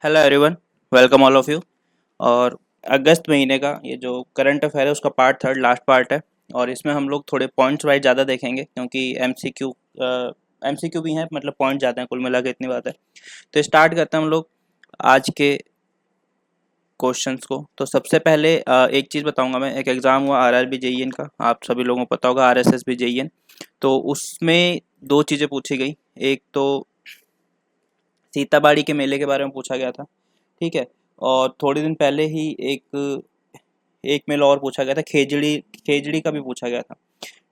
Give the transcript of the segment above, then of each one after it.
Hello everyone, welcome all of you. और अगस्त महीने का ये जो करंट अफेयर है उसका पार्ट थर्ड लास्ट पार्ट है। और इसमें हम लोग थोड़े पॉइंट्स वाइज ज़्यादा देखेंगे क्योंकि एमसीक्यू भी हैं, मतलब पॉइंट ज़्यादा हैं, कुल मिला के इतनी बात है। तो स्टार्ट करते हैं हम लोग आज के क्वेश्चंस को। तो सबसे पहले एक चीज़ बताऊंगा मैं। एक एग्ज़ाम हुआ आरआरबी जेईएन का, आप सभी लोगों को पता होगा, आरएसएस भी जेईएन। तो उसमें दो चीज़ें पूछी गई। एक तो सीताबाड़ी के मेले के बारे में पूछा गया था, ठीक है। और थोड़े दिन पहले ही एक एक मेला और पूछा गया था, खेजड़ी खेजड़ी का भी पूछा गया था,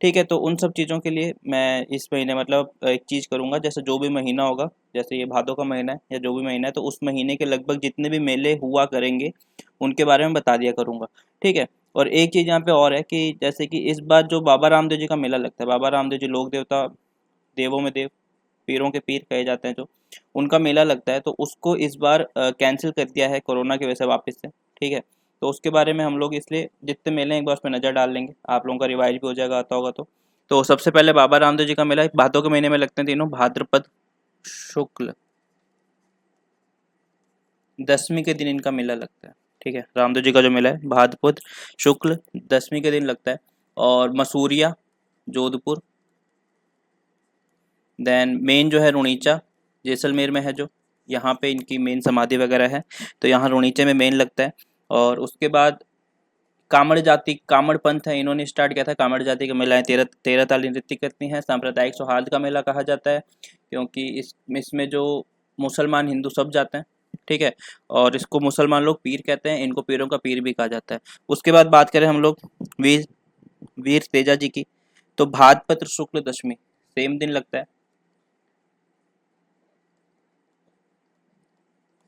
ठीक है। तो उन सब चीज़ों के लिए मैं इस महीने मतलब एक चीज़ करूँगा, जैसे जो भी महीना होगा, जैसे ये भादों का महीना है या जो भी महीना है, तो उस महीने के लगभग जितने भी मेले हुआ करेंगे उनके बारे में बता दिया करूँगा, ठीक है। और एक चीज़ यहाँ पे और है कि जैसे कि इस बार जो बाबा रामदेव जी का मेला लगता है, बाबा रामदेव जी लोक देवता, देवों में देव, पीरों के पीर कहे जाते हैं, जो उनका मेला लगता है, तो उसको इस बार कैंसिल कर दिया है कोरोना की वजह से वापस से, ठीक है। तो उसके बारे में हम लोग इसलिए जितने मेले हैं एक बार उस पर नज़र डाल लेंगे, आप लोगों का रिवाइज भी हो जाएगा, आता होगा तो सबसे पहले बाबा रामदेव जी का मेला भादों के महीने में लगते हैं तीनों, भाद्रपद शुक्ल दशमी के दिन इनका मेला लगता है, ठीक है। रामदेव जी का जो मेला है भाद्रपद शुक्ल दशमी के दिन लगता है। और मसूरिया जोधपुर, देन मेन जो है रुणीचा जैसलमेर में है, जो यहाँ पे इनकी मेन समाधि वगैरह है, तो यहाँ रुणीचे में मेन लगता है। और उसके बाद कामड़ जाति, कामड़ पंथ है, इन्होंने स्टार्ट किया था। कामड़ जाति की महिलाएं तेरह तेरह ताली नृत्य करती हैं। सांप्रदायिक सौहार्द का मेला कहा जाता है क्योंकि इसमें जो मुसलमान हिंदू सब जाते हैं, ठीक है। और इसको मुसलमान लोग पीर कहते हैं, इनको पीरों का पीर भी कहा जाता है। उसके बाद बात करें हम लोग वीर वीर तेजा जी की, तो भाद्रपद शुक्ल दशमी सेम दिन लगता है,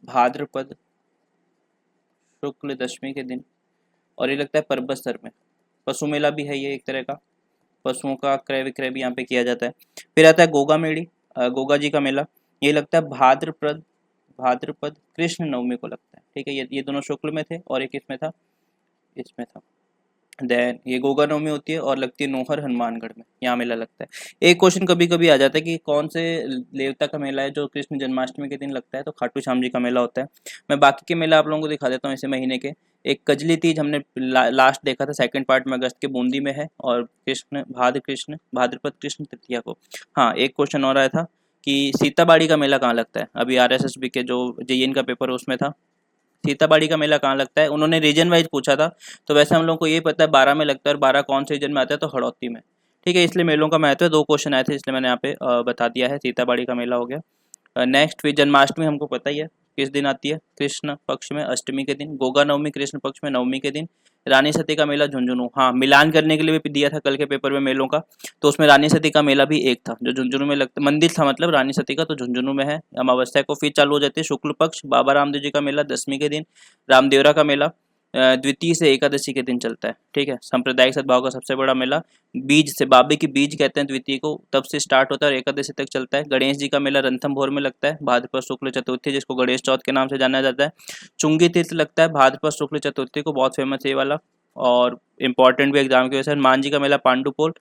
भाद्रपद शुक्ल दशमी के दिन। और ये लगता है परबतसर में। पशु मेला भी है ये एक तरह का, पशुओं का क्रय विक्रय भी यहाँ पे किया जाता है। फिर आता है गोगा मेड़ी, गोगा जी का मेला। ये लगता है भाद्रपद कृष्ण नवमी को लगता है, ठीक है। ये दोनों शुक्ल में थे और एक इसमें था, इसमें था। देन ये गोगा नवमी होती है और लगती है नोहर हनुमानगढ़ में, यहाँ मेला लगता है। एक क्वेश्चन कभी कभी आ जाता है कि कौन से देवता का मेला है जो कृष्ण जन्माष्टमी के दिन लगता है, तो खाटू श्याम जी का मेला होता है। मैं बाकी के मेला आप लोगों को दिखा देता हूँ इसी महीने के। एक कजली तीज हमने लास्ट देखा था, सेकंड पार्ट में अगस्त के बूंदी में है, और भाद्रपद कृष्ण तृतीया को। हाँ, एक क्वेश्चन और आया था कि सीताबाड़ी का मेला कहाँ लगता है, अभी आरएसएसबी के जो जेईएन का पेपर है उसमें था, सीताबाड़ी का मेला कहाँ लगता है। उन्होंने रीजन वाइज पूछा था, तो वैसे हम लोग को ये पता है 12 में लगता है, और 12 कौन से रीजन में आता है, तो हड़ौती में, ठीक है। इसलिए मेलों का महत्व है, दो क्वेश्चन आए थे इसलिए मैंने यहाँ पे बता दिया है। सीताबाड़ी का मेला हो गया। नेक्स्ट फिर जन्माष्टमी हमको पता ही है किस दिन आती है, कृष्ण पक्ष में अष्टमी के दिन। गोगा नवमी कृष्ण पक्ष में नवमी के दिन। रानी सती का मेला झुंझुनू, हाँ मिलान करने के लिए भी दिया था कल के पेपर में मेलों का, तो उसमें रानी सती का मेला भी एक था जो झुंझुनू में लगता, मंदिर था मतलब रानी सती का, तो झुंझुनू में है। अमावस्या को फिर चालू हो जाती है शुक्ल पक्ष, बाबा रामदेव जी का मेला दसवीं के दिन। रामदेवरा का मेला द्वितीय से एकादशी के दिन चलता है, ठीक है। सांप्रदायिक सद्भाव का सबसे बड़ा मेला, बीज से, बाबे की बीज कहते हैं द्वितीय को, तब से स्टार्ट होता है और एकादशी तक चलता है। गणेश जी का मेला रणथंभौर में लगता है भाद्रपद शुक्ल चतुर्थी, जिसको गणेश चौथ के नाम से जाना जाता है। चुंगी तीर्थ लगता है भाद्रपद शुक्ल चतुर्थी को, बहुत फेमस है ये वाला, और इम्पॉर्टेंट भी एग्जाम की वजह से। हनुमान जी का मेला पांडुपोल।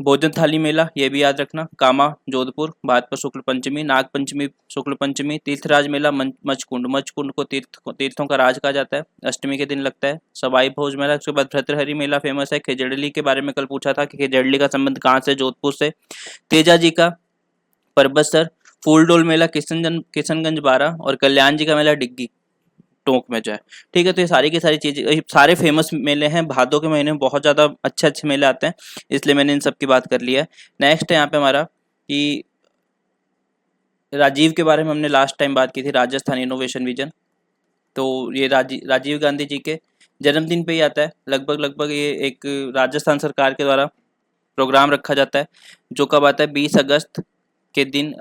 भोजन थाली मेला ये भी याद रखना, कामा जोधपुर, भाद्रपद शुक्ल पंचमी। नाग पंचमी शुक्ल पंचमी। तीर्थराज मेला मचकुंड, मचकुंड को तीर्थों का राज कहा जाता है, अष्टमी के दिन लगता है। सवाई भोज मेला। उसके बाद भर्तृहरि मेला फेमस है। खेजड़ली के बारे में कल पूछा था कि खेजड़ली का संबंध कहाँ से, जोधपुर से। तेजा जी का परबतसर। फूलडोल मेला किशनगंज 12, और कल्याण जी का मेला डिग्गी टोंक में जो है, ठीक है। तो ये सारी की सारी चीजें, ये सारे फेमस मेले हैं। भादों के महीने में बहुत ज्यादा अच्छे अच्छे मेले आते हैं, इसलिए मैंने इन सब की बात कर ली है। नेक्स्ट है यहाँ पे हमारा कि राजीव के बारे में हमने लास्ट टाइम बात की थी, राजस्थान इनोवेशन विजन। तो ये राजीव गांधी जी के जन्मदिन पे ही आता है, लगभग लगभग ये एक राजस्थान सरकार के द्वारा प्रोग्राम रखा जाता है, जो कब आता है 20 अगस्त के दिन,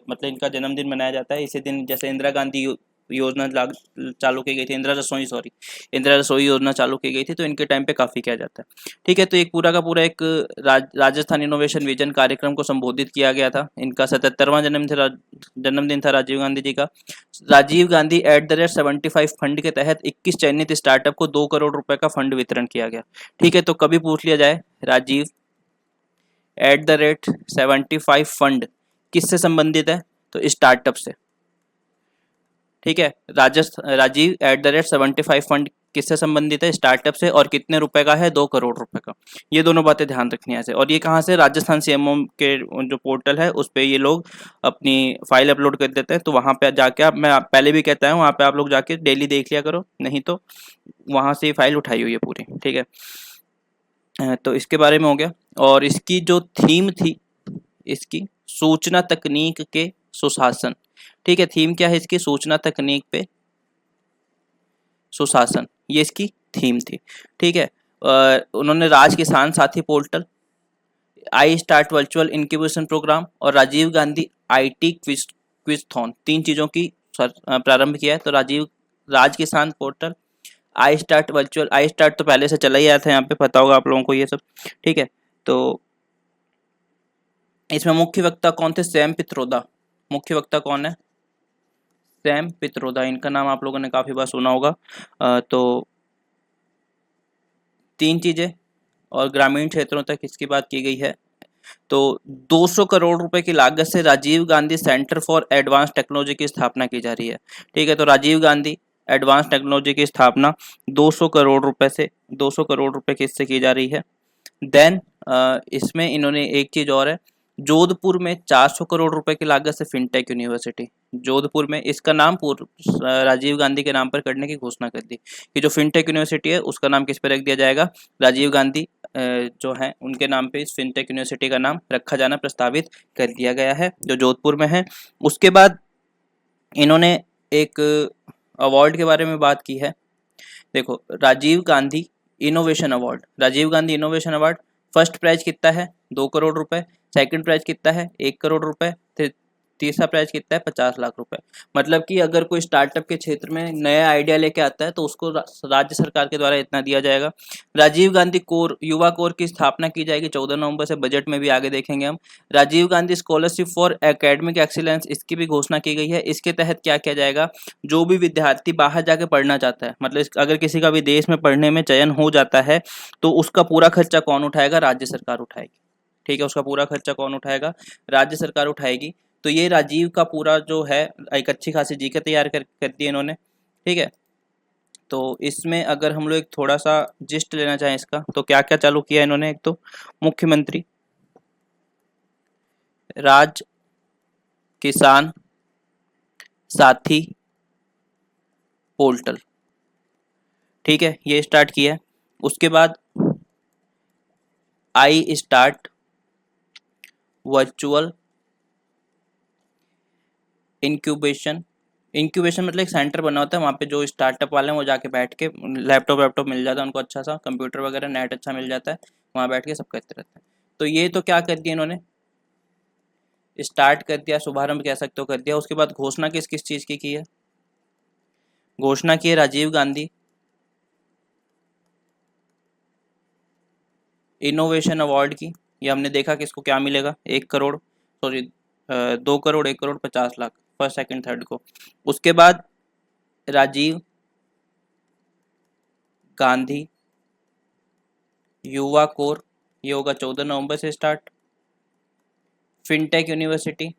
मतलब इनका जन्मदिन मनाया जाता है इसी दिन। जैसे इंदिरा गांधी योजना चालू की गई थी, इंदिरा रसोई योजना चालू की गई थी, तो इनके टाइम पे काफ़ी किया जाता है, ठीक है। तो एक पूरा का पूरा एक राजस्थान इनोवेशन विजन कार्यक्रम को संबोधित किया गया था। इनका 77वां जन्मदिन था राजीव गांधी जी का। राजीव गांधी @75 फंड के तहत 21 चयनित स्टार्टअप को 2 करोड़ रुपए का फंड वितरण किया गया, ठीक है। तो कभी पूछ लिया जाए राजीव @75 फंड किससे संबंधित है, तो स्टार्टअप से, ठीक है। Rajiv@75 फंड किससे संबंधित है? स्टार्टअप से। और कितने रुपए का है? 2 करोड़ रुपए का। ये दोनों बातें ध्यान रखनी है ऐसे। और ये कहाँ से? राजस्थान सीएमओ के जो पोर्टल है उस पे ये लोग अपनी फाइल अपलोड कर देते हैं। तो वहां पे जाके मैं पहले भी कहता हूँ, वहां पे आप लोग जाके डेली देख लिया करो, नहीं तो वहां से ये फाइल उठाई हुई है पूरी। ठीक है, तो इसके बारे में हो गया। और इसकी जो थीम थी, इसकी सूचना तकनीक के सुशासन। ठीक है, थीम क्या है इसकी? सूचना तकनीक पे सुशासन, ये इसकी थीम थी। ठीक है, उन्होंने Raj Kisan Sathi portal, I start virtual incubation programme और राजीव गांधी आईटी क्विजथॉन, 3 चीजों की प्रारंभ किया है। तो राज किसान पोर्टल, आई स्टार्ट तो पहले से चला ही आया था, यहाँ पे पता होगा आप लोगों को ये सब। ठीक है, तो इसमें मुख्य वक्ता कौन थे? सैम पित्रोदा। मुख्य वक्ता कौन है? सैम पित्रोदा। इनका नाम आप लोगों ने काफी बार सुना होगा। तो 3 चीजें, और ग्रामीण क्षेत्रों तक इसकी बात की गई है। तो 200 करोड़ रुपए की लागत से Rajiv Gandhi centre for advance technology की स्थापना की जा रही है। ठीक है, तो राजीव गांधी एडवांस टेक्नोलॉजी की स्थापना 200 करोड़ रुपए से, 200 करोड़ रुपए किससे की जा रही है? देन इसमें इन्होंने एक चीज और है, जोधपुर में 400 करोड़ रुपए की लागत से फिनटेक यूनिवर्सिटी, जोधपुर में, इसका नाम राजीव गांधी के नाम पर करने की घोषणा कर दी कि जो फिनटेक यूनिवर्सिटी है उसका नाम किस पर रख दिया जाएगा? राजीव गांधी जो है उनके नाम पे इस फिनटेक यूनिवर्सिटी का नाम रखा जाना प्रस्तावित कर दिया गया है, जो जोधपुर में है। उसके बाद इन्होंने एक अवार्ड के बारे में बात की है। देखो, Rajiv Gandhi innovation award, Rajiv Gandhi innovation award, first prize कितना है? 2 करोड़ रुपए। सेकंड प्राइज कितना है? 1 करोड़ रुपए। तीसरा प्राइज कितना है? 50 लाख रुपए। मतलब कि अगर कोई स्टार्टअप के क्षेत्र में नया आइडिया लेके आता है तो उसको राज्य सरकार के द्वारा इतना दिया जाएगा। राजीव गांधी कोर, युवा कोर की स्थापना की जाएगी 14 नवंबर से, बजट में भी आगे देखेंगे हम। Rajiv Gandhi scholarship for academic excellence, इसकी भी घोषणा की गई है। इसके तहत क्या किया जाएगा? जो भी विद्यार्थी बाहर जाके पढ़ना चाहता है, मतलब अगर किसी का विदेश में पढ़ने में चयन हो जाता है तो उसका पूरा खर्चा कौन उठाएगा? राज्य सरकार उठाएगी। ठीक है, उसका पूरा खर्चा कौन उठाएगा? राज्य सरकार उठाएगी। तो ये राजीव का पूरा जो है एक अच्छी खासी जीके तैयार कर दी इन्होंने। ठीक है, तो इसमें अगर हम लोग एक थोड़ा सा जिस्ट लेना चाहें इसका, तो क्या क्या चालू किया इन्होंने? एक तो मुख्यमंत्री राज किसान साथी पोर्टल, ठीक है, ये स्टार्ट किया है। उसके बाद आई स्टार्ट वर्चुअल इंक्यूबेशन, इंक्यूबेशन मतलब एक सेंटर बना होता है, वहाँ पे जो स्टार्टअप वाले हैं वो जाके बैठ के, लैपटॉप मिल जाता है उनको, अच्छा सा कंप्यूटर वगैरह, नेट अच्छा मिल जाता है, वहाँ बैठ के सब करते रहते हैं। तो ये तो क्या कर दिया इन्होंने? स्टार्ट कर दिया, शुभारंभ कह सकते हो, कर दिया। उसके बाद घोषणा किस किस चीज़ की है? घोषणा की है राजीव गांधी इनोवेशन अवार्ड की। ये हमने देखा कि इसको क्या मिलेगा? 1 crore, sorry 2 crore, 1 crore 50 lakh, first second third को। उसके बाद राजीव गांधी युवा कोर, ये होगा 14 नवंबर से स्टार्ट। फिनटेक यूनिवर्सिटी,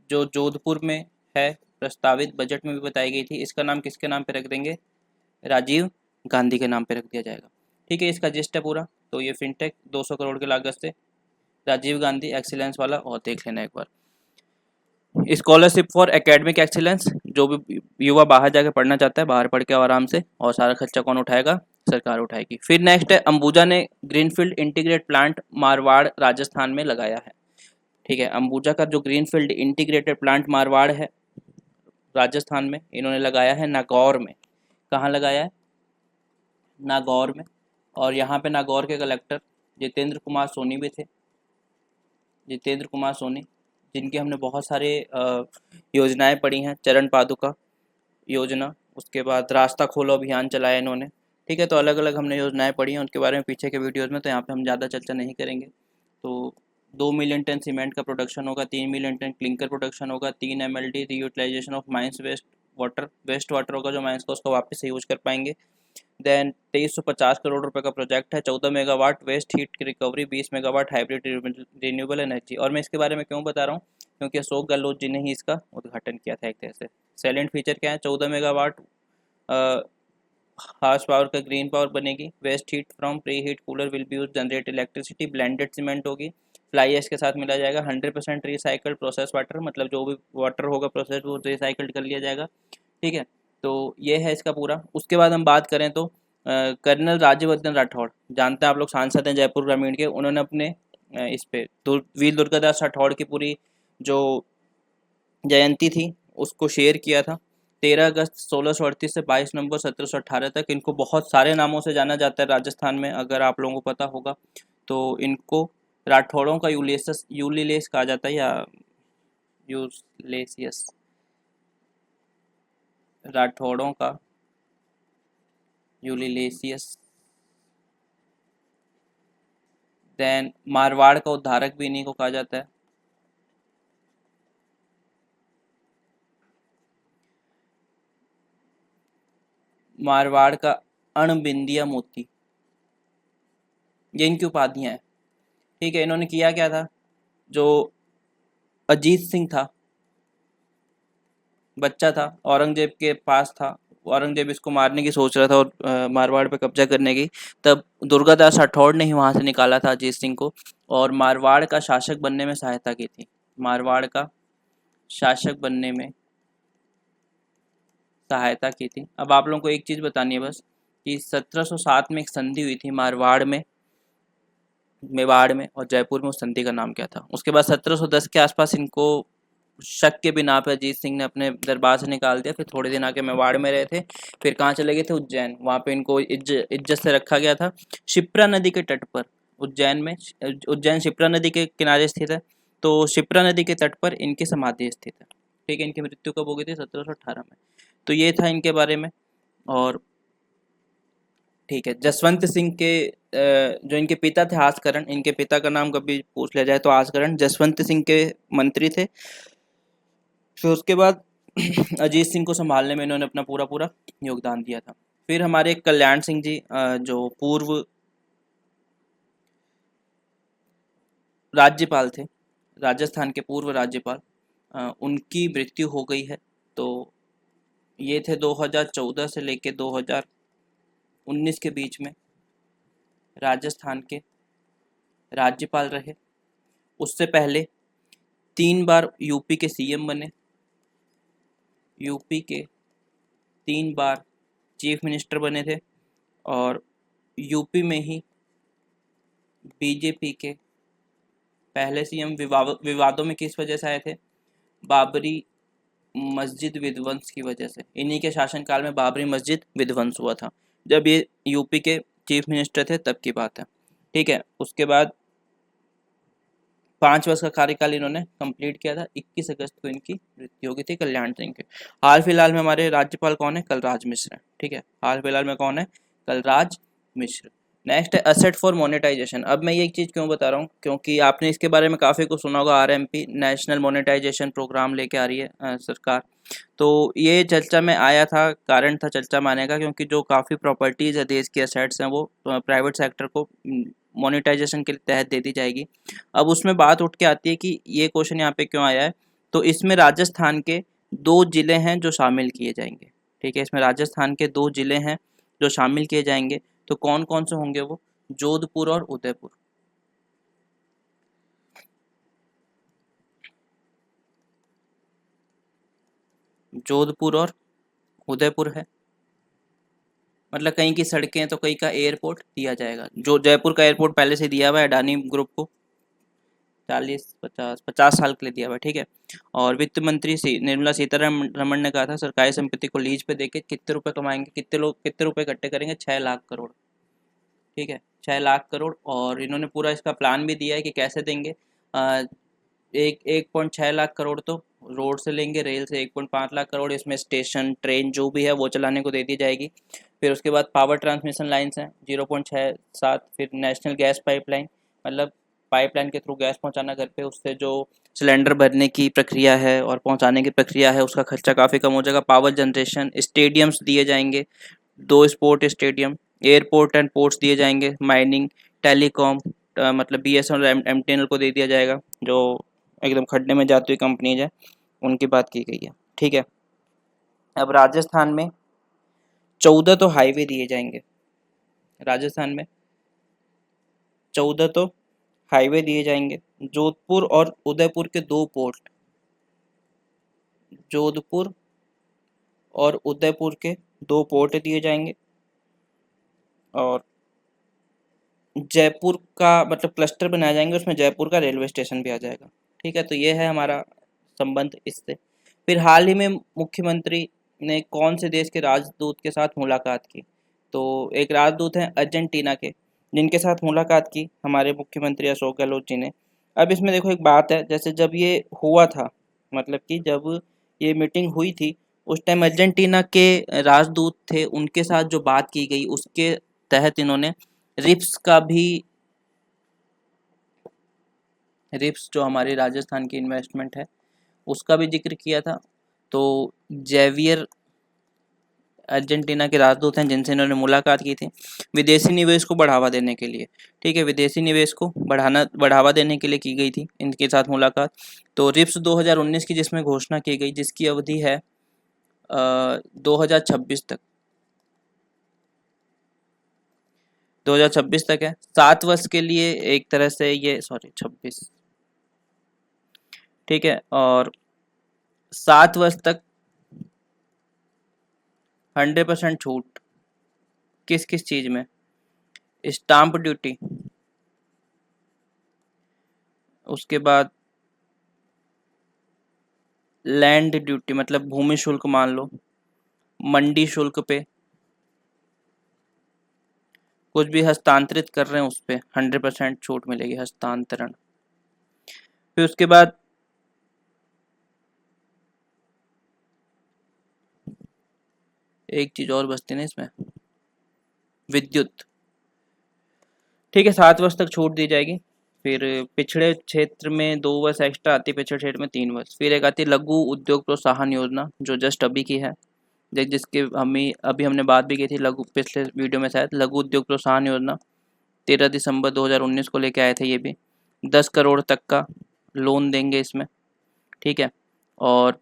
जो जोधपुर में है, प्रस्तावित बजट में भी बताई गई थी, इसका नाम किसके नाम पे रख देंगे? राजीव गांधी के नाम पे रख दिया जाएगा। ठीक है, इसका जिस्ट है पूरा। तो ये फिनटेक 200 करोड़ की लागत से, राजीव गांधी एक्सीलेंस वाला, और देख लेना एक बार। स्कॉलरशिप फॉर एकेडमिक एक्सीलेंस, जो भी युवा बाहर जाके पढ़ना चाहता है, बाहर पढ़ के आराम से, और सारा खर्चा कौन उठाएगा? सरकार उठाएगी। फिर नेक्स्ट है, अंबुजा ने greenfield integrated plant Marwar Rajasthan में लगाया है। ठीक है, अंबुजा का जो ग्रीनफील्ड इंटीग्रेटेड प्लांट मारवाड़ है राजस्थान में, इन्होंने लगाया है नागौर में। कहाँ लगाया है? नागौर में। और यहाँ पे नागौर के कलेक्टर जितेंद्र कुमार सोनी भी थे, जितेंद्र कुमार सोनी, जिनकी हमने बहुत सारे योजनाएं पढ़ी हैं, चरण पादुका योजना, उसके बाद रास्ता खोलो अभियान चलाया इन्होंने। ठीक है, तो अलग अलग हमने योजनाएं पढ़ी हैं, उनके बारे में पीछे के वीडियोज़ में, तो यहाँ पे हम ज़्यादा चर्चा नहीं करेंगे। तो 2 मिलियन टन सीमेंट का प्रोडक्शन होगा, 3 मिलियन टन क्लिंकर प्रोडक्शन होगा, 3 MLD reutilization of mines waste water होगा, जो माइंस का उसका वापस से यूज कर पाएंगे। देन 2350 करोड़ रुपए का प्रोजेक्ट है, 14 मेगावाट वेस्ट हीट की recovery, 20 megawatt hybrid renewable energy. और मैं इसके बारे में क्यों बता रहा हूँ, क्योंकि अशोक गहलोत जी ने ही इसका उद्घाटन किया था एक तरह से। सैलेंट फीचर क्या है, 14 मेगावाट हार्स पावर का ग्रीन पावर बनेगी, waste heat from pre heat cooler will be use generate electricity, blended cement होगी, फ्लाई ऐश के साथ मिला जाएगा, 100% रिसाइकल्ड प्रोसेस वाटर, मतलब जो भी वाटर होगा प्रोसेस वो रिसाइकल्ड कर लिया जाएगा। ठीक है, तो ये है इसका पूरा। उसके बाद हम बात करें तो कर्नल राज्यवर्धन राठौड़, जानते हैं आप लोग, सांसद हैं जयपुर ग्रामीण के, उन्होंने अपने इस पे वीर दुर्गादास राठौड़ की पूरी जो जयंती थी उसको शेयर किया था। 13 अगस्त 1638 से 22 नवंबर 1718 तक। इनको बहुत सारे नामों से जाना जाता है राजस्थान में, अगर आप लोगों को पता होगा तो। इनको राठौड़ों का यूलिलेस कहा जाता है, या यूलेसियस, राठौड़ों का यूलिलेसियस। देन मारवाड़ का उद्धारक भी इन्हीं को कहा जाता है। मारवाड़ का अणबिंदिया मोती, ये इनकी उपाधियां हैं। ठीक है, इन्होंने किया क्या था, जो अजीत सिंह था, बच्चा था, औरंगजेब के पास था, औरंगजेब इसको मारने की सोच रहा था और मारवाड़ पे कब्जा करने की, तब दुर्गादास राठौड़ ने ही वहां से निकाला था अजीत सिंह को और मारवाड़ का शासक बनने में सहायता की थी। मारवाड़ का शासक बनने में सहायता की थी। अब आप लोगों को एक चीज़ बतानी है बस, कि 1707 में एक संधि हुई थी मारवाड़ में, मेवाड़ में और जयपुर में। उस संधि का नाम क्या था? उसके बाद 1710 के आसपास इनको शक के बिना पे अजीत सिंह ने अपने दरबार से निकाल दिया। फिर थोड़े दिन आके मेवाड़ में रहे थे, फिर कहाँ चले गए थे, उज्जैन। वहाँ पे इनको इज्जत से रखा गया था। शिप्रा नदी के तट पर, उज्जैन में, उज्जैन शिप्रा नदी के किनारे स्थित है, तो शिप्रा नदी के तट पर इनकी समाधि स्थित है। ठीक है, इनकी मृत्यु कब हो गई थी? 1718 में। तो ये था इनके बारे में। और ठीक है, जसवंत सिंह के जो इनके पिता थे हासकरण, इनके पिता का नाम कभी पूछ लिया जाए तो हासकरण जसवंत सिंह के मंत्री थे। फिर उसके बाद अजीत सिंह को संभालने में इन्होंने अपना पूरा पूरा योगदान दिया था। फिर हमारे कल्याण सिंह जी, जो पूर्व राज्यपाल थे, राजस्थान के पूर्व राज्यपाल, उनकी मृत्यु हो गई है। तो ये थे 2014 से लेके 2019 के बीच में राजस्थान के राज्यपाल रहे। उससे पहले 3 बार यूपी के सीएम बने, यूपी के 3 बार चीफ मिनिस्टर बने थे। और यूपी में ही बीजेपी के पहले सीएम विवादों में किस वजह से आए थे? बाबरी मस्जिद विध्वंस की वजह से। इन्हीं के शासनकाल में बाबरी मस्जिद विध्वंस हुआ था, जब ये यूपी के चीफ मिनिस्टर थे तब की बात है। ठीक है, उसके बाद 5 वर्ष का कार्यकाल इन्होंने कंप्लीट किया था। 21 अगस्त को इनकी मृत्यु हो गई थी कल्याण सिंह के। हाल फिलहाल में हमारे राज्यपाल कौन है? कलराज मिश्र है। ठीक है, हाल फिलहाल में कौन है? कलराज मिश्र। नेक्स्ट है असेट फॉर मोनेटाइजेशन। अब मैं ये एक चीज़ क्यों बता रहा हूँ, क्योंकि आपने इसके बारे में काफ़ी कुछ सुना होगा। आरएमपी, नेशनल मोनेटाइजेशन प्रोग्राम लेके आ रही है सरकार। तो ये चर्चा में आया था, कारण था चर्चा में आने का, क्योंकि जो काफ़ी प्रॉपर्टीज़ है, देश की असेट्स हैं, वो प्राइवेट सेक्टर को मोनेटाइजेशन के तहत दे दी जाएगी। अब उसमें बात उठ के आती है कि ये क्वेश्चन यहाँ पे क्यों आया है, तो इसमें राजस्थान के 2 जिले हैं जो शामिल किए जाएंगे। ठीक है, इसमें राजस्थान के 2 जिले हैं जो शामिल किए जाएंगे। तो कौन कौन से होंगे वो? जोधपुर और उदयपुर। जोधपुर और उदयपुर है, मतलब कहीं की सड़कें तो कहीं का एयरपोर्ट दिया जाएगा। जो जयपुर का एयरपोर्ट पहले से दिया हुआ है अडानी ग्रुप को, 40-50 साल के लिए दिया हुआ है। ठीक है, और वित्त मंत्री निर्मला सीतारमण ने कहा था सरकारी संपत्ति को लीज पे देके कितने रुपए कमाएंगे, कितने लोग कितने रुपए इकट्ठे करेंगे? 6 लाख करोड़। ठीक है, 6 लाख करोड़। और इन्होंने पूरा इसका प्लान भी दिया है कि कैसे देंगे। अ, 1.6 लाख करोड़ तो रोड से लेंगे, रेल से 1.5 लाख करोड़, इसमें स्टेशन ट्रेन जो भी है वो चलाने को दे दी जाएगी। फिर उसके बाद पावर ट्रांसमिशन लाइन्स हैं 0.67। फिर नेशनल गैस पाइपलाइन, मतलब पाइपलाइन के थ्रू गैस पहुंचाना घर पे, उससे जो सिलेंडर भरने की प्रक्रिया है और पहुंचाने की प्रक्रिया है उसका खर्चा काफ़ी कम हो जाएगा। पावर जनरेशन, स्टेडियम्स दिए जाएंगे, 2 sport stadium, airport and ports दिए जाएंगे, माइनिंग, टेलीकॉम, मतलब BSNL और MTNL को दे दिया जाएगा, जो एकदम खड्डे में जाती हुई कंपनीज है उनकी बात की गई है। ठीक है, अब राजस्थान में 14 तो हाईवे दिए जाएंगे, राजस्थान में 14 तो हाईवे दिए जाएंगे। जोधपुर और उदयपुर के 2 पोर्ट, जोधपुर और उदयपुर के 2 पोर्ट दिए जाएंगे, और जयपुर का मतलब क्लस्टर बनाए जाएंगे, उसमें जयपुर का रेलवे स्टेशन भी आ जाएगा। ठीक है, तो ये है हमारा संबंध इससे। फिर हाल ही में मुख्यमंत्री ने कौन से देश के राजदूत के साथ मुलाकात की? तो एक राजदूत हैं अर्जेंटीना के, जिनके साथ मुलाकात की हमारे मुख्यमंत्री अशोक गहलोत जी ने। अब इसमें देखो एक बात है, जैसे जब ये हुआ था, मतलब कि जब ये मीटिंग हुई थी, उस टाइम अर्जेंटीना के राजदूत थे, उनके साथ जो बात की गई उसके तहत इन्होंने रिप्स का भी, रिप्स जो हमारी राजस्थान की इन्वेस्टमेंट है उसका भी जिक्र किया था। तो जेवियर अर्जेंटीना के राजदूत हैं जिनसे इन्होंने मुलाकात की थी विदेशी निवेश को बढ़ावा देने के लिए। ठीक है, विदेशी निवेश को बढ़ावा देने के लिए की गई थी इनके साथ मुलाकात। तो रिप्स 2019 की जिसमें घोषणा की गई, जिसकी अवधि है 2026 तक, 2026 तक है, 7 वर्ष के लिए एक तरह से ये, सॉरी 26, ठीक है, और 7 वर्ष तक 100% छूट, किस किस चीज में? स्टाम्प ड्यूटी, उसके बाद लैंड ड्यूटी मतलब भूमि शुल्क मान लो, मंडी शुल्क पे, कुछ भी हस्तांतरित कर रहे हैं उस पे 100% छूट मिलेगी, हस्तांतरण। फिर उसके बाद एक चीज और बचती है इसमें, विद्युत। ठीक है, 7 वर्ष तक छूट दी जाएगी। फिर पिछड़े क्षेत्र में 2 वर्ष एक्स्ट्रा आती है, पिछड़े क्षेत्र में 3 वर्ष। फिर एक आती है लघु उद्योग प्रोत्साहन योजना, जो जस्ट अभी की है, जिसके अभी हमने बात भी की थी लघु, पिछले वीडियो में शायद, लघु उद्योग प्रोत्साहन योजना 13 दिसंबर 2019 को लेके आए थे ये भी। 10 करोड़ तक का लोन देंगे इसमें। ठीक है, और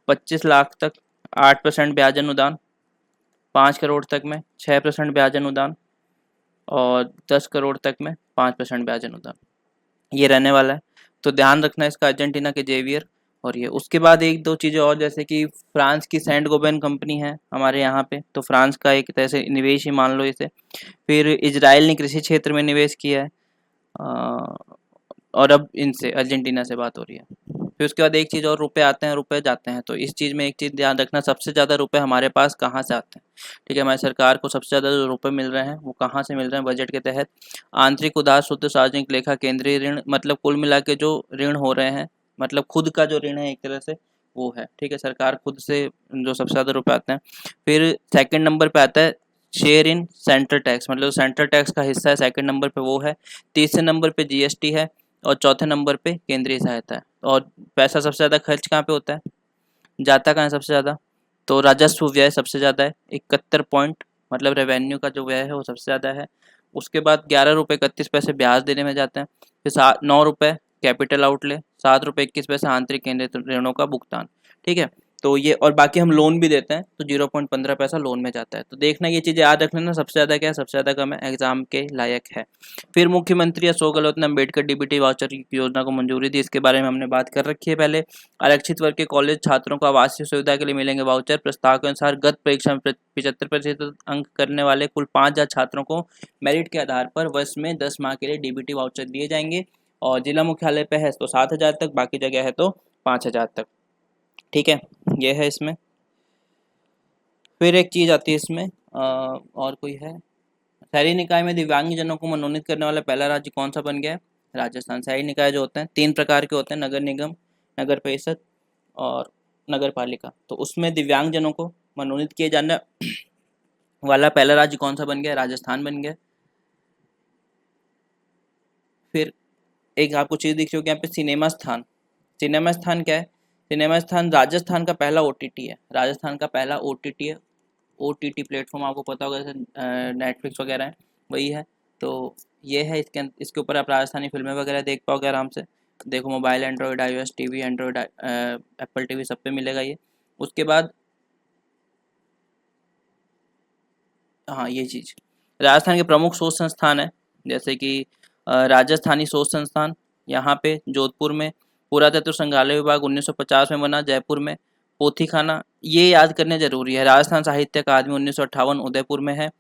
25 लाख तक 8% ब्याज अनुदान, 5 करोड़ तक में 6% ब्याज अनुदान, और 10 करोड़ तक में 5% ब्याज अनुदान, ये रहने वाला है। तो ध्यान रखना इसका, अर्जेंटीना के जेवियर। और ये उसके बाद एक दो चीज़ें और, जैसे कि फ्रांस की सेंट गोबेन कंपनी है हमारे यहाँ पे, तो फ्रांस का एक तरह से निवेश ही मान लो इसे। फिर इजराइल ने कृषि क्षेत्र में निवेश किया है, और अब इनसे अर्जेंटीना से बात हो रही है। फिर उसके बाद एक चीज़ और, रुपए आते हैं रुपए जाते हैं, तो इस चीज़ में एक चीज़ ध्यान रखना, सबसे ज़्यादा रुपए हमारे पास कहाँ से आते हैं? ठीक है, हमारी सरकार को सबसे ज़्यादा जो रुपए मिल रहे हैं वो कहाँ से मिल रहे हैं? बजट के तहत आंतरिक उधार, शुद्ध सार्वजनिक लेखा, केंद्रीय ऋण, मतलब कुल मिला के जो ऋण हो रहे हैं, मतलब खुद का जो ऋण है एक तरह से वो है। ठीक है, सरकार खुद से जो सबसे ज़्यादा रुपए आते हैं। फिर सेकंड नंबर पे आता है शेयर इन सेंट्रल टैक्स, मतलब सेंट्रल टैक्स का हिस्सा है, सेकंड नंबर पे वो है। तीसरे नंबर पे GST है, और चौथे नंबर पे केंद्रीय सहायता है। और पैसा सबसे ज़्यादा खर्च कहाँ पे होता है, जाता कहाँ है सबसे ज़्यादा? तो राजस्व व्यय सबसे ज़्यादा है, 71 पॉइंट, मतलब रेवेन्यू का जो व्यय है वो सबसे ज़्यादा है। उसके बाद 11 रुपये 31 पैसे ब्याज देने में जाते हैं। फिर 9 रुपये कैपिटल आउटले, 7 रुपये 21 पैसे आंतरिक केंद्रित ऋणों का भुगतान। ठीक है, तो ये, और बाकी हम लोन भी देते हैं, तो 0.15 पैसा लोन में जाता है। तो देखना ये चीज़ें याद रख लेना, सबसे ज़्यादा क्या है, सबसे ज़्यादा कम है, एग्जाम के लायक है। फिर मुख्यमंत्री अशोक गहलोत ने अम्बेडकर DBT वाउचर योजना को मंजूरी दी, इसके बारे में हमने बात कर रखी है पहले। आरक्षित वर्ग के कॉलेज छात्रों को आवासीय सुविधा के लिए मिलेंगे वाउचर। प्रस्ताव के अनुसार गत परीक्षा में 75% अंक करने वाले कुल 5,000 छात्रों को मेरिट के आधार पर वर्ष में 10 माह के लिए DBT वाउचर दिए जाएंगे। और जिला मुख्यालय पे है तो 7,000 तक, बाकी जगह है तो 5,000 तक। ठीक है, ये है इसमें। फिर एक चीज़ आती है इसमें, और कोई है, शहरी निकाय में दिव्यांगजनों को मनोनीत करने वाला पहला राज्य कौन सा बन गया है? राजस्थान। शहरी निकाय जो होते हैं 3 प्रकार के होते हैं, नगर निगम, नगर परिषद और नगर पालिका। तो उसमें दिव्यांगजनों को मनोनीत किए जाने वाला पहला राज्य कौन सा बन गया? राजस्थान बन गया। फिर एक आपको चीज़ दिख रही होगी यहाँ पे, सिनेमा स्थान। सिनेमा स्थान क्या है? सिनेमा स्थान राजस्थान का पहला OTT है, राजस्थान का पहला OTT है OTT प्लेटफॉर्म आपको पता होगा, जैसे नेटफ्लिक्स वगैरह है, वही है। तो ये है, इसके ऊपर आप राजस्थानी फिल्में वगैरह देख पाओगे आराम से। देखो, mobile, Android, iOS TV, Android, Apple TV, सब पे मिलेगा ये। उसके बाद हाँ, ये चीज़, राजस्थान के प्रमुख शोध संस्थान है, जैसे कि राजस्थानी शोध संस्थान यहाँ पे जोधपुर में, पुरातत्व संग्रहालय विभाग 1950 में बना जयपुर में, पोथी खाना ये याद करने जरूरी है, राजस्थान साहित्य अकादमी 1958 उदयपुर में है,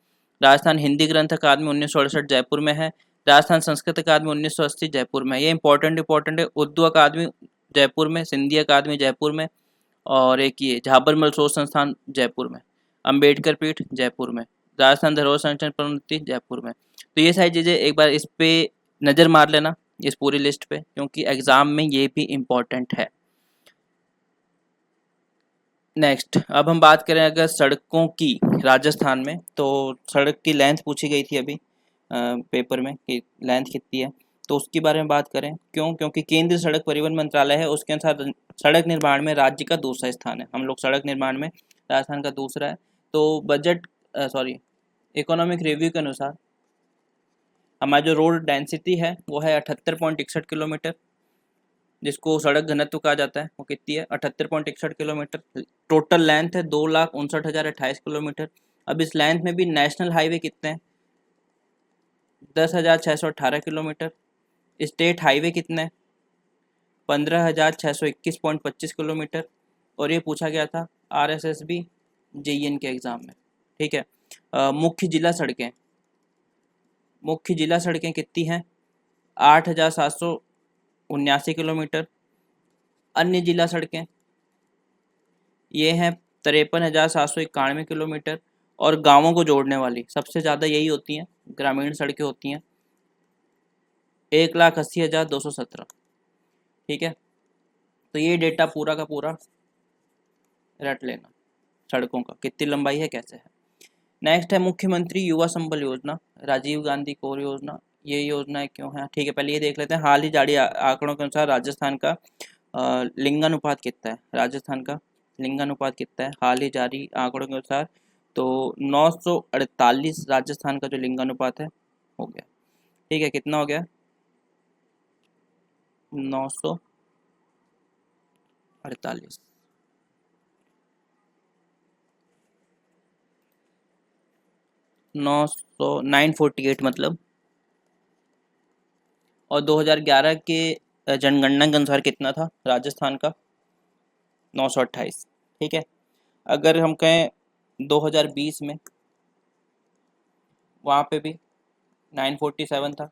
राजस्थान हिंदी ग्रंथ अकादमी 1968 जयपुर में है, राजस्थान संस्कृत अकादमी 1980 जयपुर में। ये इंपॉर्टेंट है। उर्दू अकादमी जयपुर में, सिंधी अकादमी जयपुर में, और एक ये झाबरमल शोध संस्थान जयपुर में, अंबेडकर पीठ जयपुर में, राजस्थान धरोहर संरक्षण प्रवृत्ति जयपुर में। तो ये सारी चीज़ें एक बार इस पे नज़र मार लेना, इस पूरी लिस्ट पे, क्योंकि एग्ज़ाम में ये भी इम्पॉर्टेंट है। नेक्स्ट, अब हम बात करें अगर सड़कों की राजस्थान में, तो सड़क की लेंथ पूछी गई थी अभी पेपर में कि लेंथ कितनी है, तो उसके बारे में बात करें। क्यों? क्योंकि केंद्रीय सड़क परिवहन मंत्रालय है, उसके अनुसार सड़क निर्माण में राज्य का दूसरा स्थान है। हम लोग सड़क निर्माण में राजस्थान का दूसरा है। तो बजट सॉरी इकोनॉमिक रिव्यू के अनुसार हमारी जो रोड डेंसिटी है वो है 78.61 किलोमीटर, जिसको सड़क घनत्व कहा जाता है, वो कितनी है? 78.61 किलोमीटर। टोटल लेंथ है 2,59,028 किलोमीटर। अब इस लेंथ में भी नेशनल हाईवे कितने हैं? 10,618 किलोमीटर। स्टेट हाईवे कितने हैं? 15,621.25 किलोमीटर। और ये पूछा गया था RSSB JEN के एग्ज़ाम में, ठीक है। मुख्य जिला सड़कें कितनी हैं? 8,779 किलोमीटर। अन्य जिला सड़कें ये हैं 53,791 किलोमीटर। और गांवों को जोड़ने वाली सबसे ज़्यादा यही होती हैं, ग्रामीण सड़कें होती हैं, 1,80,217, ठीक है। तो ये डेटा पूरा का पूरा रट लेना, सड़कों का कितनी लंबाई है, कैसे है। नेक्स्ट है मुख्यमंत्री युवा संबल योजना, राजीव गांधी कोर योजना। ये योजना क्यों है, ठीक है, पहले ये देख लेते हैं। हाल ही जारी आंकड़ों के अनुसार राजस्थान का लिंगानुपात कितना है? राजस्थान का लिंगानुपात कितना है हाल ही जारी आंकड़ों के अनुसार? तो 948 राजस्थान का जो लिंगानुपात है हो गया, ठीक है। कितना हो गया? 948, 948 मतलब। और 2011 के जनगणना के अनुसार कितना था राजस्थान का? 928, ठीक है। अगर हम कहें 2020 में, वहाँ पे भी 947 था,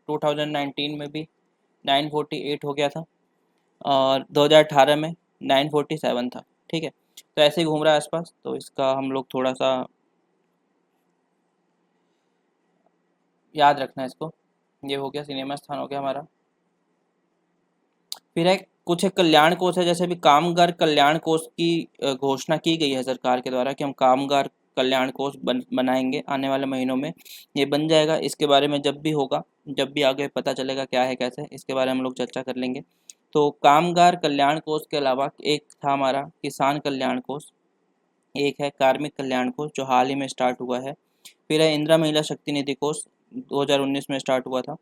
2019 में भी 948 हो गया था, और 2018 में 947 था, ठीक है। तो ऐसे ही घूम रहा है आसपास, तो इसका हम लोग थोड़ा सा याद रखना है इसको। ये हो गया, सिनेमा स्थान हो गया हमारा। फिर है कुछ एक कल्याण कोष है, जैसे भी कामगार कल्याण कोष की घोषणा की गई है सरकार के द्वारा कि हम कामगार कल्याण कोष बनाएंगे आने वाले महीनों में। ये बन जाएगा, इसके बारे में जब भी होगा, जब भी आगे पता चलेगा क्या है कैसे, इसके बारे में हम लोग चर्चा कर लेंगे। तो कामगार कल्याण कोष के अलावा एक था हमारा किसान कल्याण कोष, एक है कार्मिक कल्याण कोष जो हाल ही में स्टार्ट हुआ है, फिर है इंदिरा महिला शक्ति निधि कोष 2019 में स्टार्ट हुआ था,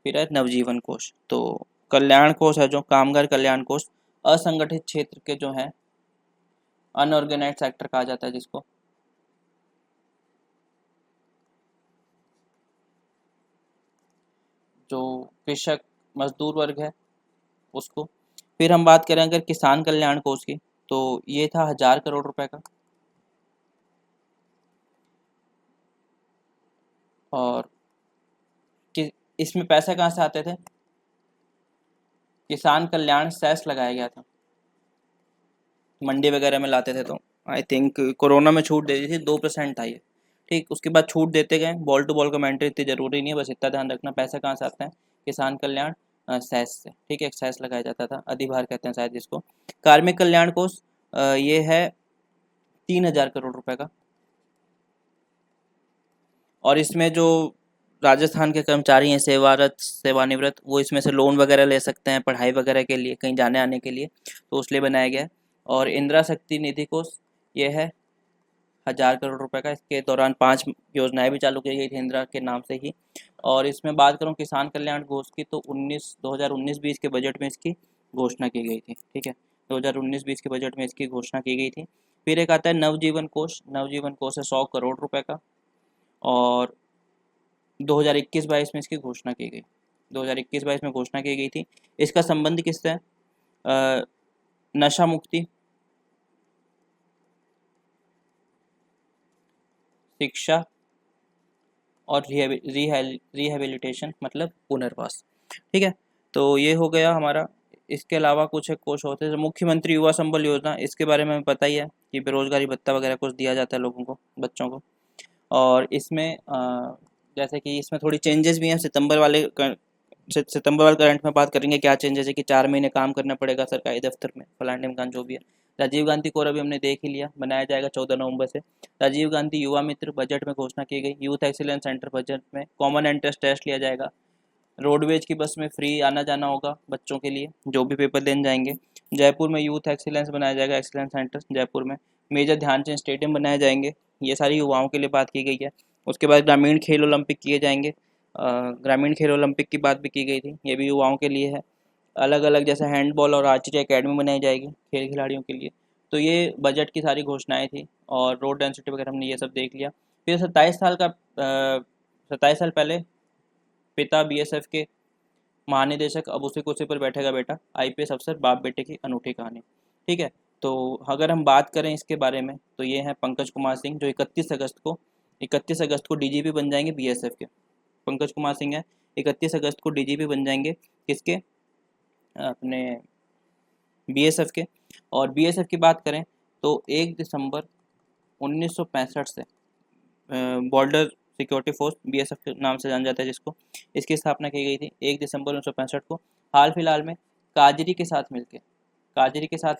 फिर है नवजीवन कोष। तो कल्याण कोष है जो कामगार कल्याण कोष, असंगठित क्षेत्र के जो हैं, अनऑर्गेनाइज सेक्टर कहा जाता है जिसको, जो कृषक मजदूर वर्ग है उसको। फिर हम बात करें अगर किसान कल्याण कोष की, तो ये था 1,000 करोड़ रुपए का। और इसमें पैसे कहाँ से आते थे? किसान कल्याण सेस लगाया गया था, मंडी वगैरह में लाते थे, तो आई थिंक कोरोना में छूट दे दी थी, 2% था ये, ठीक। उसके बाद छूट देते गए, बॉल टू बॉल कमेंट्री इतनी जरूरी नहीं है, बस इतना ध्यान रखना। पैसा कहाँ से आता है? किसान कल्याण सेस से, ठीक है। एक सेस लगाया जाता था, अधिभार कहते हैं शायद इसको। कार्मिक कल्याण कोष ये है 3,000 करोड़ रुपए का। और इसमें जो राजस्थान के कर्मचारी हैं सेवारत सेवानिवृत्त, वो इसमें से लोन वगैरह ले सकते हैं पढ़ाई वगैरह के लिए, कहीं जाने आने के लिए, तो उसलिए बनाया गया है। और इंदिरा शक्ति निधि कोष ये है 1000 करोड़ रुपए का। इसके दौरान 5 योजनाएं भी चालू की गई थी इंदिरा के नाम से ही। और इसमें बात करूँ किसान कल्याण कोष की, तो 2019-20 के बजट में इसकी घोषणा की गई थी। ठीक है, 2019-20 के बजट में इसकी घोषणा की गई थी। फिर एक आता है नवजीवन कोष। नवजीवन कोष है 100 करोड़ रुपए का, और 2021-22 में इसकी घोषणा की गई। 2021-22 में घोषणा की गई थी। इसका संबंध किससे है? नशा मुक्ति, शिक्षा और रिहेबिलिटेशन मतलब पुनर्वास। ठीक है, तो ये हो गया हमारा। इसके अलावा कुछ एक कोष होते हैं, मुख्यमंत्री युवा संबल योजना, इसके बारे में पता ही है कि बेरोजगारी भत्ता वगैरह कुछ दिया जाता है लोगों को, बच्चों को। और इसमें जैसे कि इसमें थोड़ी चेंजेस भी हैं। सितंबर वाले करंट में बात करेंगे क्या चेंजेस है कि 4 महीने काम करना पड़ेगा सरकारी दफ्तर में, फलान ढिमकान जो भी है। राजीव गांधी कोर अभी हमने देख ही लिया, बनाया जाएगा 14 नवंबर से। राजीव गांधी युवा मित्र बजट में घोषणा की गई। यूथ एक्सीलेंस सेंटर बजट में कॉमन एंट्रेंस टेस्ट लिया जाएगा। रोडवेज की बस में फ्री आना जाना होगा बच्चों के लिए जो भी पेपर देने जाएंगे। जयपुर में यूथ एक्सीलेंस बनाया जाएगा, एक्सीलेंस सेंटर जयपुर में। मेजर ध्यानचंद स्टेडियम बनाए जाएंगे। ये सारी युवाओं के लिए बात की गई है। उसके बाद ग्रामीण खेल ओलंपिक किए जाएंगे। ग्रामीण खेल ओलंपिक की बात भी की गई थी, ये भी युवाओं के लिए है। अलग अलग जैसे हैंडबॉल और आर्चरी एकेडमी बनाई जाएगी खेल खिलाड़ियों के लिए। तो ये बजट की सारी घोषणाएं थी। और रोड डेंसिटी वगैरह हमने ये सब देख लिया। फिर 27 साल पहले पिता बीएसएफ के महानिदेशक अब उसी कुर्सी पर बैठेगा बेटा, आईपीएस अफसर, बाप बेटे की अनूठी कहानी। ठीक है, तो अगर हम बात करें इसके बारे में तो ये हैं पंकज कुमार सिंह, जो 31 अगस्त को डीजीपी बन जाएंगे बीएसएफ के। पंकज कुमार सिंह है, 31 अगस्त को डीजीपी बन जाएंगे किसके? अपने बीएसएफ के। और बीएसएफ की बात करें तो 1 दिसंबर 1965 से बॉर्डर सिक्योरिटी फोर्स बीएसएफ के नाम से जाना जाता है जिसको, इसकी स्थापना की गई थी 1 दिसंबर 1965 को। हाल फिलहाल में काजरी के साथ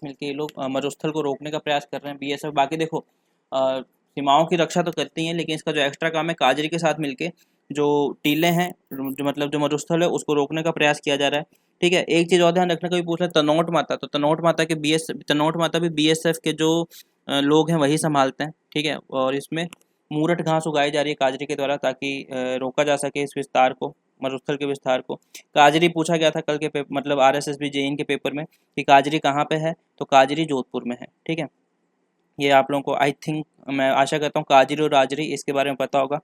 मिलके ये लोग मरुस्थल को रोकने का प्रयास कर रहे हैं बीएसएफ। बाकी देखो सीमाओं की रक्षा तो करती हैं, लेकिन इसका जो एक्स्ट्रा काम है काजरी के साथ मिलके जो टीले हैं, जो मतलब जो मरुस्थल है उसको रोकने का प्रयास किया जा रहा है। ठीक है, एक चीज़ और ध्यान रखने का भी पूछ रहा है, तनोट माता, तो तनोट माता भी बीएसएफ के जो लोग हैं वही संभालते हैं। ठीक है, और इसमें मूरठ घास उगाई जा रही है काजरी के द्वारा ताकि रोका जा सके इस विस्तार को, मरुस्थल के विस्तार को। काजरी पूछा गया था कल के मतलब RSSB जेईई के पेपर में कि काजरी कहाँ पे है, तो काजरी जोधपुर में है। ठीक है, ये आप लोगों को आई थिंक, मैं आशा करता हूँ काजरी और राजरी इसके बारे में पता होगा,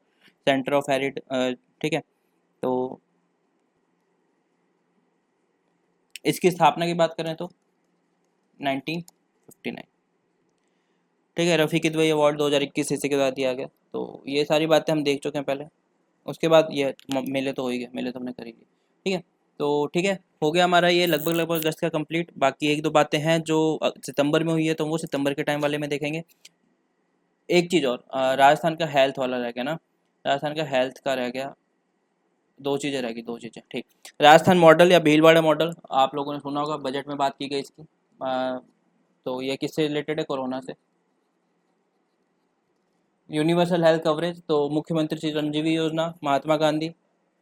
सेंटर ऑफ हेरिड। ठीक है, तो इसकी स्थापना की बात करें तो 1959। ठीक है, रफ़ी किदवई अवार्ड 2021 इसी के बाद दिया गया। तो ये सारी बातें हम देख चुके हैं पहले। उसके बाद ये मेले तो हो ही गए, मेले तो हमने कर ही लिए। ठीक है, तो ठीक है, हो गया हमारा ये लगभग अगस्त का कंप्लीट। बाकी 1-2 बातें हैं जो सितंबर में हुई है, तो वो सितंबर के टाइम वाले में देखेंगे। एक चीज़ और, राजस्थान का हेल्थ वाला रह गया ना, राजस्थान का हेल्थ का रह गया, 2 चीज़ें रह गई, 2 चीज़ें। ठीक, राजस्थान मॉडल या भीलवाड़ा मॉडल आप लोगों ने सुना होगा, बजट में बात की गई इसकी। तो ये किससे रिलेटेड है? कोरोना से। यूनिवर्सल हेल्थ कवरेज, तो मुख्यमंत्री चिरंजीवी योजना, महात्मा गांधी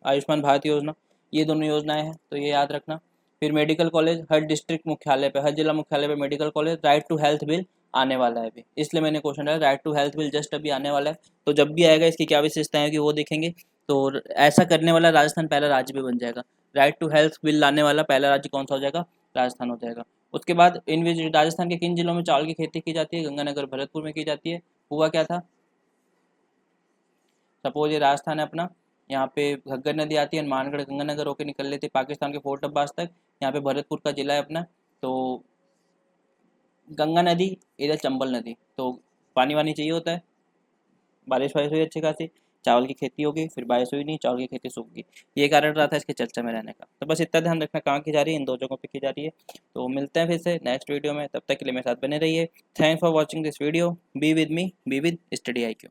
आयुष्मान भारत योजना, ये दोनों योजनाएं हैं, तो ये याद रखना। फिर मेडिकल कॉलेज, हर डिस्ट्रिक्ट मुख्यालय पे, हर जिला मुख्यालय पे medical college. Right to health bill आने वाला है अभी, इसलिए मैंने क्वेश्चन डाला, right to health bill just अभी आने वाला है। तो जब भी आएगा इसकी क्या विशेषताएं होगी वो देखेंगे। तो ऐसा करने वाला राजस्थान पहला राज्य भी बन जाएगा। राइट टू हेल्थ बिल लाने वाला पहला राज्य कौन सा हो जाएगा? राजस्थान हो जाएगा। उसके बाद इन राजस्थान के किन जिलों में चावल की खेती की जाती है? गंगानगर, भरतपुर में की जाती है। हुआ क्या था, सपोज ये राजस्थान है अपना, यहाँ पे घग्गर नदी आती है, मानगढ़ गंगानगर होकर निकल लेती है पाकिस्तान के फोर्ट अब्बास तक। यहाँ पे भरतपुर का जिला है अपना, तो गंगा नदी, इधर चंबल नदी, तो पानी वानी चाहिए होता है। बारिश वारिश हुई अच्छी खासी, चावल की खेती होगी, फिर बारिश हुई नहीं, चावल की खेती सूख गई। ये कारण रहा था इसके चर्चा में रहने का। तो बस इतना ध्यान रखना कहाँ की जा रही है, इन 2 जगहों पे की जा रही है। तो मिलते हैं फिर से नेक्स्ट वीडियो में, तब तक के लिए मेरे साथ बने रहिए। Thanks for watching this video. Be with me, be with study IQ।